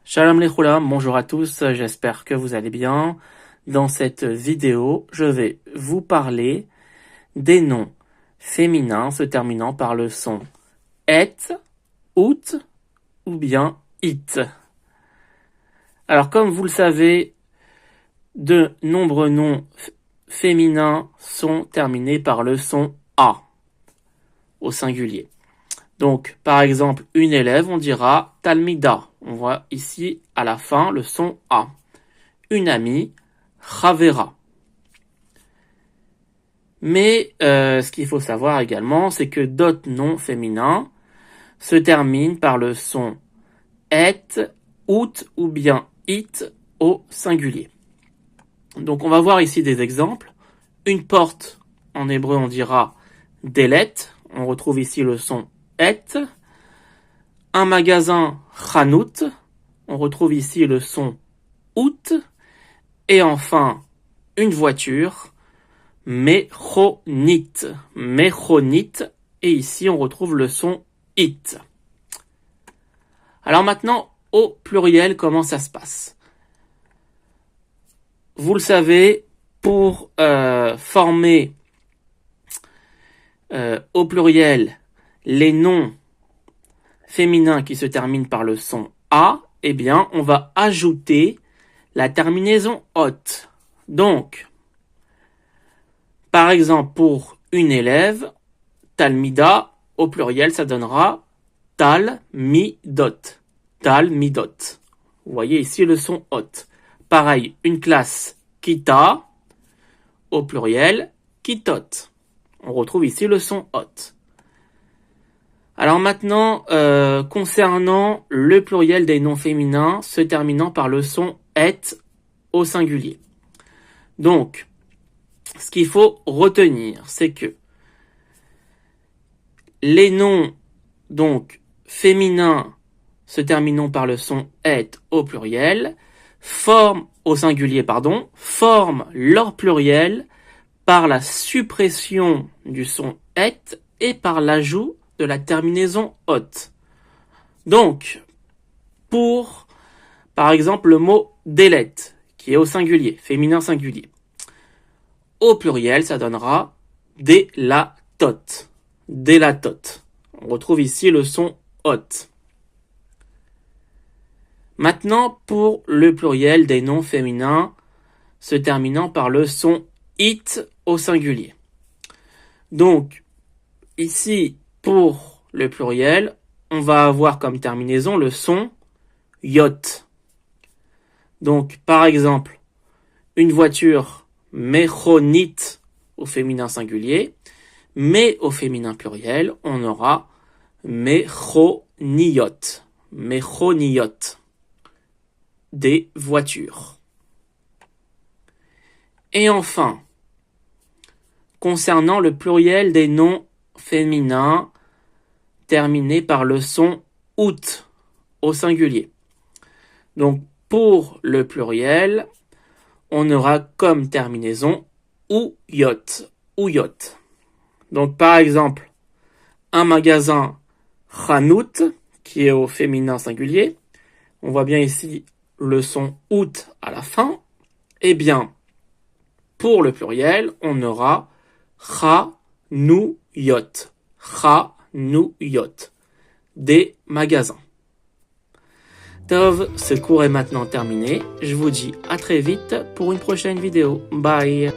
Shalom Lechulam, bonjour à tous, j'espère que vous allez bien. Dans cette vidéo, je vais vous parler des noms féminins se terminant par le son et, out ou bien it. Alors comme vous le savez, de nombreux noms féminins sont terminés par le son a au singulier. Donc par exemple, une élève, on dira talmida. On voit ici à la fin le son a. Une amie, chavera. Mais ce qu'il faut savoir également, c'est que d'autres noms féminins se terminent par le son et, out ou bien it au singulier. Donc on va voir ici des exemples. Une porte, en hébreu on dira delet, on retrouve ici le son et. Un magasin, chanout, on retrouve ici le son out. Et enfin, une voiture, mechonit. Mechonit. Et ici, on retrouve le son it. Alors maintenant, au pluriel, comment ça se passe? Vous le savez, pour former au pluriel les noms féminins qui se terminent par le son a, eh bien, on va ajouter la terminaison ot. Donc, par exemple, pour une élève, talmida, au pluriel, ça donnera talmidot. Talmidot. Vous voyez ici le son ot. Pareil, une classe, kita, au pluriel, kitot. On retrouve ici le son ot. Alors maintenant, concernant le pluriel des noms féminins se terminant par le son et au singulier. Donc, ce qu'il faut retenir, c'est que les noms donc féminins se terminant par le son et au pluriel forment leur pluriel par la suppression du son et par l'ajout de la terminaison ot. Donc, pour par exemple le mot delet, qui est au singulier, féminin singulier. Au pluriel, ça donnera delatot. Delatot. On retrouve ici le son ot. Maintenant, pour le pluriel des noms féminins se terminant par le son it au singulier. Donc, ici, pour le pluriel, on va avoir comme terminaison le son yot. Donc, par exemple, une voiture, mechonit au féminin singulier, mais au féminin pluriel, on aura mechoniot. Mechoniot. Des voitures. Et enfin, concernant le pluriel des noms féminins terminés par le son out au singulier. Donc, pour le pluriel, on aura comme terminaison ouyot. Ouyot. Donc, par exemple, un magasin chanout, qui est au féminin singulier. On voit bien ici le son out à la fin. Eh bien, pour le pluriel, on aura chanouyot. Chanouyot. Des magasins. Tov, ce cours est maintenant terminé. Je vous dis à très vite pour une prochaine vidéo. Bye!